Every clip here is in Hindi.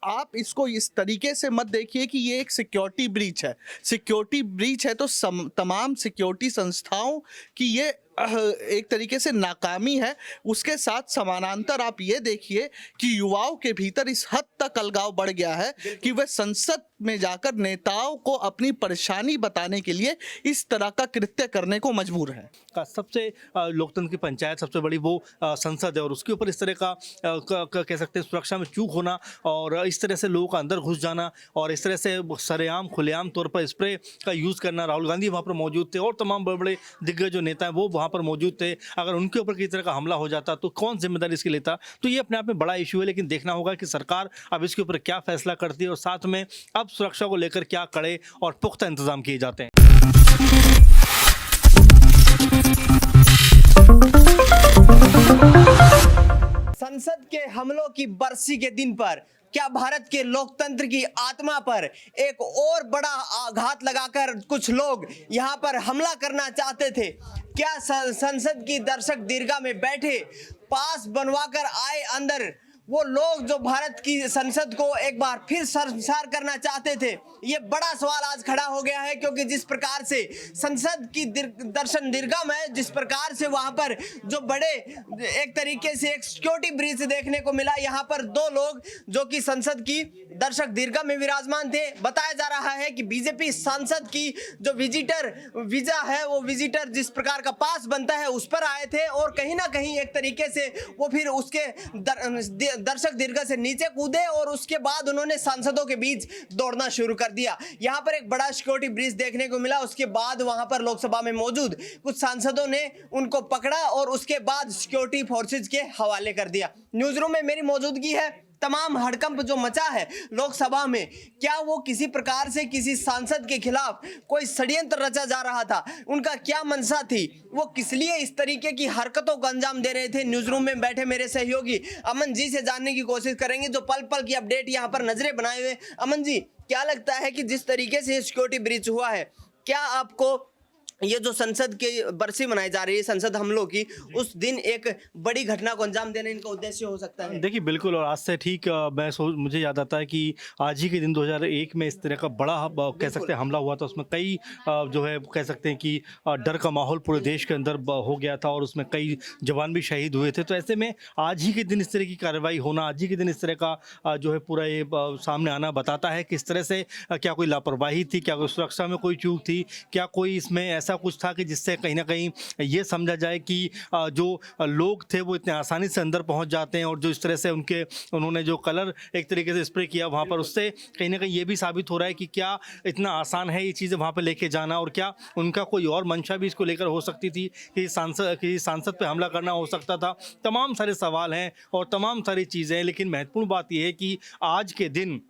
आप इसको इस तरीके से मत देखिए कि ये एक सिक्योरिटी ब्रीच है। सिक्योरिटी ब्रीच है तो तमाम सिक्योरिटी संस्थाओं की ये एक तरीके से नाकामी है। उसके साथ समानांतर आप ये देखिए कि युवाओं के भीतर इस हद तक अलगाव बढ़ गया है कि वे संसद में जाकर नेताओं को अपनी परेशानी बताने के लिए इस तरह का कृत्य करने को मजबूर है। का सबसे लोकतंत्र की पंचायत सबसे बड़ी वो संसद है, और उसके ऊपर इस तरह का कह सकते हैं सुरक्षा में चूक होना, और इस तरह से लोगों का अंदर घुस जाना, और इस तरह से सरेआम खुलेआम तौर पर स्प्रे का यूज़ करना। राहुल गांधी वहाँ पर मौजूद थे और तमाम बड़े बड़े दिग्गज जो नेता हैं वो वहाँ पर मौजूद थे। अगर उनके ऊपर किसी तरह का हमला हो जाता तो कौन जिम्मेदारी इसकी लेता? तो ये अपने आप में बड़ा इशू है, लेकिन देखना होगा कि सरकार अब इसके ऊपर क्या फैसला करती है, और साथ में अब सुरक्षा को लेकर क्या कड़े और पुख्ता इंतजाम किए जाते हैं। संसद के हमलों की बरसी के दिन पर क्या भारत के लोकतंत्र की आत्मा पर एक और बड़ा आघात लगाकर कुछ लोग यहां पर हमला करना चाहते थे? क्या संसद की दर्शक दीर्घा में बैठे पास बनवाकर आए अंदर वो लोग जो भारत की संसद को एक बार फिर शर्मसार करना चाहते थे? ये बड़ा सवाल आज खड़ा हो गया है, क्योंकि जिस प्रकार से संसद की दर्शन दीर्घा में जिस प्रकार से वहां पर जो बड़े एक तरीके से एक सिक्योरिटी ब्रीच देखने को मिला, यहाँ पर दो लोग जो कि संसद की दर्शक दीर्घा में विराजमान थे। बताया जा रहा है कि बीजेपी सांसद की जो विजिटर वीजा है, वो विजिटर जिस प्रकार का पास बनता है उस पर आए थे, और कहीं ना कहीं एक तरीके से वो फिर उसके दर्शक दीर्घा से नीचे कूदे और उसके बाद उन्होंने सांसदों के बीच दौड़ना शुरू कर दिया। यहां पर एक बड़ा सिक्योरिटी ब्रीच देखने को मिला। उसके बाद वहां पर लोकसभा में मौजूद कुछ सांसदों ने उनको पकड़ा और उसके बाद सिक्योरिटी फोर्सेज के हवाले कर दिया। न्यूज रूम में मेरी मौजूदगी है। तमाम हड़कंप जो मचा है लोकसभा में, क्या वो किसी प्रकार से किसी सांसद के खिलाफ कोई षड्यंत्र रचा जा रहा था? उनका क्या मंशा थी? वो किस लिए इस तरीके की हरकतों को अंजाम दे रहे थे? न्यूज रूम में बैठे मेरे सहयोगी अमन जी से जानने की कोशिश करेंगे, जो पल पल की अपडेट यहाँ पर नजरें बनाए हुए। अमन जी, क्या लगता है कि जिस तरीके से सिक्योरिटी ब्रीच हुआ है, क्या आपको ये जो संसद की बरसी मनाई जा रही है संसद हमलों की, उस दिन एक बड़ी घटना को अंजाम देने इनका उद्देश्य हो सकता है? देखिए बिल्कुल, और आज से ठीक मुझे याद आता है कि आज ही के दिन 2001 में इस तरह का बड़ा कह सकते हैं हमला हुआ था। उसमें कई जो है कह सकते हैं कि डर का माहौल पूरे देश के अंदर हो गया था, और उसमें कई जवान भी शहीद हुए थे। तो ऐसे में आज ही के दिन इस तरह की कार्रवाई होना, आज ही के दिन इस तरह का जो है पूरा ये सामने आना बताता है कि इस तरह से क्या कोई लापरवाही थी, क्या कोई सुरक्षा में कोई चूक थी, क्या कोई इसमें ऐसा कुछ था कि जिससे कहीं ना कहीं ये समझा जाए कि जो लोग थे वो इतने आसानी से अंदर पहुंच जाते हैं, और जो इस तरह से उन्होंने जो कलर एक तरीके से स्प्रे किया वहां पर, उससे कहीं ना कहीं ये भी साबित हो रहा है कि क्या इतना आसान है ये चीज़ें वहां पर लेके जाना, और क्या उनका कोई और मंशा भी इसको लेकर हो सकती थी कि सांसद पे हमला करना हो सकता था। तमाम सारे सवाल हैं और तमाम सारी चीज़ें हैं, लेकिन महत्वपूर्ण बात यह है कि आज के दिन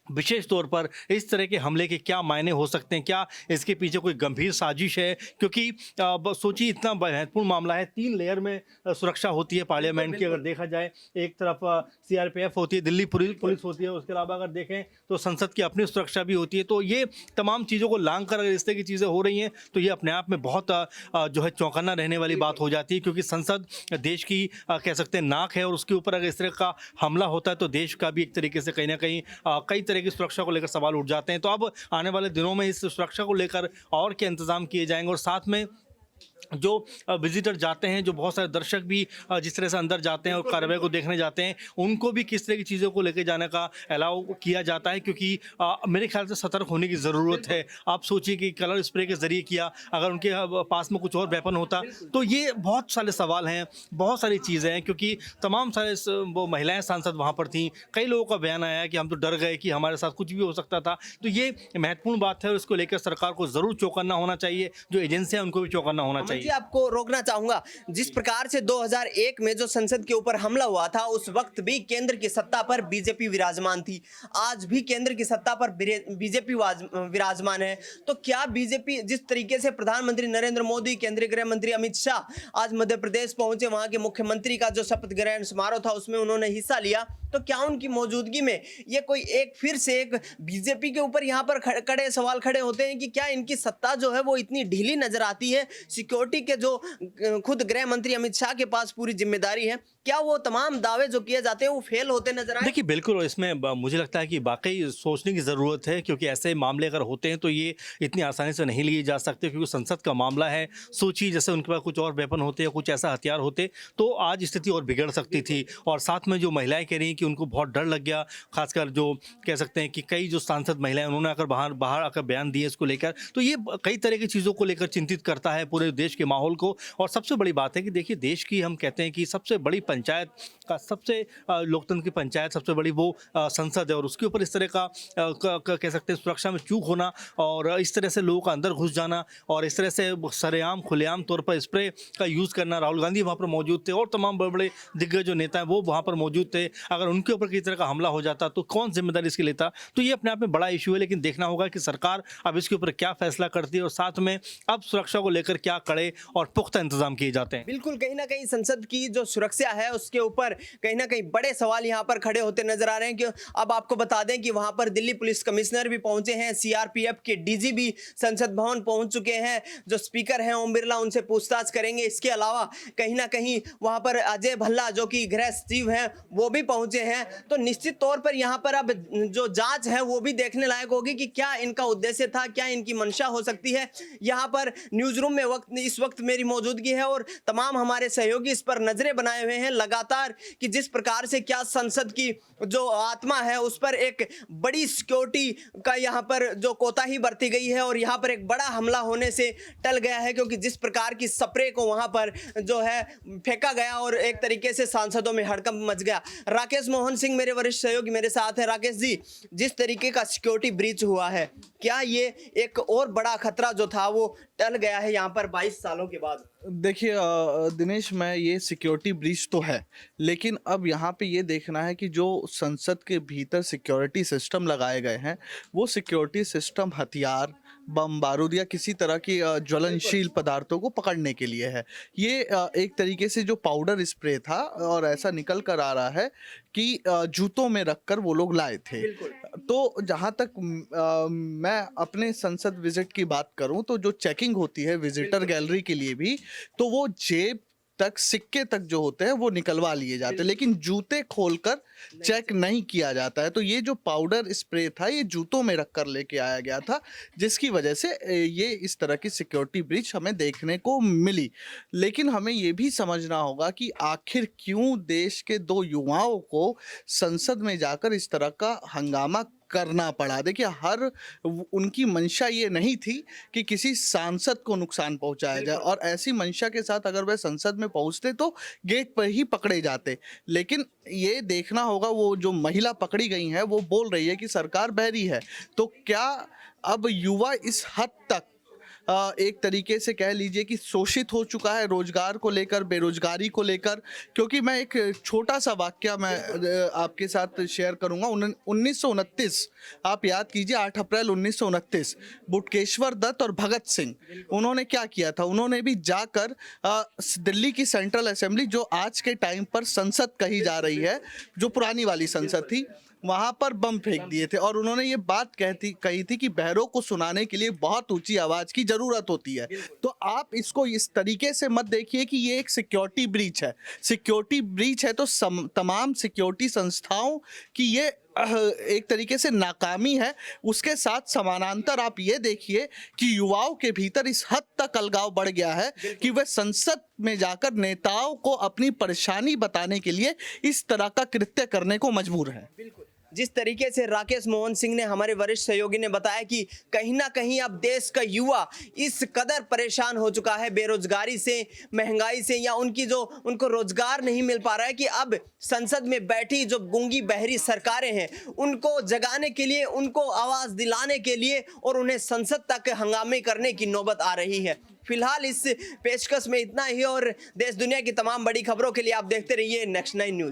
विशेष तौर पर इस तरह के हमले के क्या मायने हो सकते हैं, क्या इसके पीछे कोई गंभीर साजिश है? क्योंकि सोचिए इतना महत्वपूर्ण मामला है, 3 लेयर में सुरक्षा होती है पार्लियामेंट की। अगर देखा जाए, एक तरफ सीआरपीएफ होती है, दिल्ली पुलिस होती है, उसके अलावा अगर देखें तो संसद की अपनी सुरक्षा भी होती है। तो ये तमाम चीज़ों को लांग कर अगर इस तरह की चीज़ें हो रही हैं तो ये अपने आप में बहुत जो है चौंकाना रहने वाली बात हो जाती है, क्योंकि संसद देश की कह सकते हैं नाक है, और उसके ऊपर अगर इस तरह का हमला होता है तो देश का भी एक तरीके से कहीं ना कहीं कई तरह की सुरक्षा को लेकर सवाल उठ जाते हैं। तो अब आने वाले दिनों में इस सुरक्षा को लेकर और क्या इंतजाम किए जाएंगे, और साथ में जो विजिटर जाते हैं, जो बहुत सारे दर्शक भी जिस तरह से अंदर जाते हैं और कार्रवाई को देखने जाते हैं, उनको भी किस तरह की चीज़ों को लेकर जाने का अलाउ किया जाता है, क्योंकि मेरे ख्याल से सतर्क होने की ज़रूरत है। आप सोचिए कि कलर स्प्रे के ज़रिए किया, अगर उनके पास में कुछ और वेपन होता, तो ये बहुत सारे सवाल हैं, बहुत सारी चीज़ें हैं, क्योंकि तमाम सारे वो महिलाएँ सांसद वहाँ पर थीं। कई लोगों का बयान आया कि हम तो डर गए कि हमारे साथ कुछ भी हो सकता था। तो ये महत्वपूर्ण बात है, और इसको लेकर सरकार को ज़रूर चौकन्ना होना चाहिए, जो एजेंसियाँ उनको भी चौकन्ना होना चाहिए। जी, आपको रोकना चाहूंगा। जिस प्रकार से 2001 में जो संसद के ऊपर हमला हुआ था, उस वक्त भी केंद्र की सत्ता पर बीजेपी विराजमान थी। आज भी केंद्र की सत्ता पर बीजेपी विराजमान है। तो क्या बीजेपी जिस तरीके से प्रधानमंत्री नरेंद्र मोदी, केंद्रीय गृह मंत्री अमित शाह आज मध्य प्रदेश पहुंचे, वहां के मुख्यमंत्री का जो शपथ ग्रहण समारोह था उसमें उन्होंने हिस्सा लिया, तो क्या उनकी मौजूदगी में ये कोई एक फिर से एक बीजेपी के ऊपर यहाँ पर कड़े सवाल खड़े होते हैं कि क्या इनकी सत्ता जो है वो इतनी ढीली नजर आती है? सिक्योरिटी सिक्योरिटी के जो खुद गृह मंत्री अमित शाह के पास पूरी जिम्मेदारी है, क्या वो तमाम दावे जो किए जाते हैं वो फेल होते नजर आए? देखिए बिल्कुल इसमें मुझे लगता है कि वाकई सोचने की ज़रूरत है, क्योंकि ऐसे मामले अगर होते हैं तो ये इतनी आसानी से नहीं लिए जा सकते, क्योंकि संसद का मामला है। सोचिए जैसे उनके पास कुछ और वेपन होते या कुछ ऐसा हथियार होते तो आज स्थिति और बिगड़ सकती थी। और साथ में जो महिलाएं कह रही हैं कि उनको बहुत डर लग गया, खासकर जो कह सकते हैं कि कई जो सांसद महिलाएं उन्होंने आकर बाहर आकर बयान दिए इसको लेकर, तो ये कई तरह की चीज़ों को लेकर चिंतित करता है पूरे देश के माहौल को। और सबसे बड़ी बात है कि देखिए देश की हम कहते हैं कि सबसे बड़ी पंचायत का सबसे लोकतंत्र की पंचायत सबसे बड़ी वो संसद है, और उसके ऊपर इस तरह का कह सकते हैं सुरक्षा में चूक होना और इस तरह से लोगों का अंदर घुस जाना और इस तरह से सरेआम खुलेआम तौर पर स्प्रे का यूज़ करना। राहुल गांधी वहाँ पर मौजूद थे और तमाम बड़े बड़े दिग्गज जो नेता हैं वो वहाँ पर मौजूद थे। अगर उनके ऊपर किसी तरह का हमला हो जाता तो कौन जिम्मेदारी इसकी लेता? तो ये अपने आप में बड़ा इशू है, लेकिन देखना होगा कि सरकार अब इसके ऊपर क्या फैसला करती है और साथ में अब सुरक्षा को लेकर क्या कड़े और पुख्ता इंतजाम किए जाते हैं। बिल्कुल, कहीं ना कहीं संसद की जो सुरक्षा है उसके ऊपर कहीं ना कहीं बड़े सवाल यहाँ पर खड़े होते नजर आ रहे हैं। कि अब आपको बता दें कि वहां पर दिल्ली पुलिस कमिश्नर भी पहुंचे हैं, सीआरपीएफ के डीजी भी संसद भवन पहुंच चुके हैं, जो स्पीकर हैं ओम बिरला उनसे पूछताछ करेंगे। इसके अलावा कहीं ना कहीं वहां पर अजय भल्ला जो कि गृह सचिव हैं वो भी पहुंचे हैं। तो निश्चित तौर पर यहाँ पर अब जो जांच है वो भी देखने लायक होगी कि क्या इनका उद्देश्य था, क्या इनकी मंशा हो सकती है। यहाँ पर न्यूज रूम में इस वक्त मेरी मौजूदगी है और तमाम हमारे सहयोगी इस पर नजरें बनाए हुए हैं लगातार कि जिस प्रकार से क्या संसद की जो आत्मा है उस पर एक बड़ी सिक्योरिटी का यहाँ पर जो कोताही बरती गई है और यहाँ पर एक बड़ा हमला होने से टल गया है, क्योंकि जिस प्रकार की स्प्रे को वहाँ पर जो है फेंका गया और एक तरीके से सांसदों में हड़कंप मच गया। राकेश मोहन सिंह मेरे वरिष्ठ सहयोगी मेरे साथ है। राकेश जी, जिस तरीके का सिक्योरिटी ब्रीच हुआ है, क्या ये एक और बड़ा खतरा जो था वो टल गया है यहाँ पर 22 सालों के बाद? देखिए दिनेश, मैं ये सिक्योरिटी ब्रीच तो है, लेकिन अब यहाँ पे ये देखना है कि जो संसद के भीतर सिक्योरिटी सिस्टम लगाए गए हैं वो सिक्योरिटी सिस्टम हथियार, बम बारूद या किसी तरह की ज्वलनशील पदार्थों को पकड़ने के लिए है। ये एक तरीके से जो पाउडर स्प्रे था और ऐसा निकल कर आ रहा है कि जूतों में रखकर वो लोग लाए थे। तो जहाँ तक मैं अपने संसद विजिट की बात करूं तो जो चेकिंग होती है विजिटर गैलरी के लिए भी, तो वो जेब तक सिक्के तक जो होते हैं वो निकलवा लिए जाते हैं, लेकिन जूते खोलकर चेक नहीं किया जाता है। तो ये जो पाउडर स्प्रे था ये जूतों में रखकर लेके आया गया था, जिसकी वजह से ये इस तरह की सिक्योरिटी ब्रीच हमें देखने को मिली। लेकिन हमें ये भी समझना होगा कि आखिर क्यों देश के दो युवाओं को संसद में जाकर इस तरह का हंगामा करना पड़ा। देखिए उनकी मंशा ये नहीं थी कि किसी सांसद को नुकसान पहुंचाया जाए, और ऐसी मंशा के साथ अगर वह संसद में पहुंचते तो गेट पर ही पकड़े जाते। लेकिन ये देखना होगा, वो जो महिला पकड़ी गई है वो बोल रही है कि सरकार बहरी है। तो क्या अब युवा इस हद तक एक तरीके से कह लीजिए कि शोषित हो चुका है रोजगार को लेकर, बेरोजगारी को लेकर? क्योंकि मैं एक छोटा सा वाक्य मैं आपके साथ शेयर करूंगा। 1929 आप याद कीजिए, 8 अप्रैल 1929 बुटकेश्वर दत्त और भगत सिंह, उन्होंने क्या किया था? उन्होंने भी जाकर दिल्ली की सेंट्रल असेंबली, जो आज के टाइम पर संसद कही जा रही है, जो पुरानी वाली संसद थी, वहां पर बम फेंक दिए थे। और उन्होंने ये बात कही थी कि बहरों को सुनाने के लिए बहुत ऊंची आवाज की जरूरत होती है। तो आप इसको इस तरीके से मत देखिए कि ये एक सिक्योरिटी ब्रीच है। सिक्योरिटी ब्रीच है तो तमाम सिक्योरिटी संस्थाओं की ये एक तरीके से नाकामी है। उसके साथ समानांतर आप ये देखिए कि युवाओं के भीतर इस हद तक अलगाव बढ़ गया है कि वे संसद में जाकर नेताओं को अपनी परेशानी बताने के लिए इस तरह का कृत्य करने को मजबूर है। जिस तरीके से राकेश मोहन सिंह ने, हमारे वरिष्ठ सहयोगी ने बताया कि कहीं ना कहीं अब देश का युवा इस कदर परेशान हो चुका है बेरोजगारी से, महंगाई से, या उनको रोजगार नहीं मिल पा रहा है कि अब संसद में बैठी जो गूंगी बहरी सरकारें हैं उनको जगाने के लिए, उनको आवाज दिलाने के लिए और उन्हें संसद तक हंगामे करने की नौबत आ रही है। फिलहाल इस पेशकश में इतना ही, और देश दुनिया की तमाम बड़ी खबरों के लिए आप देखते रहिए नेक्स्ट 9 न्यूज।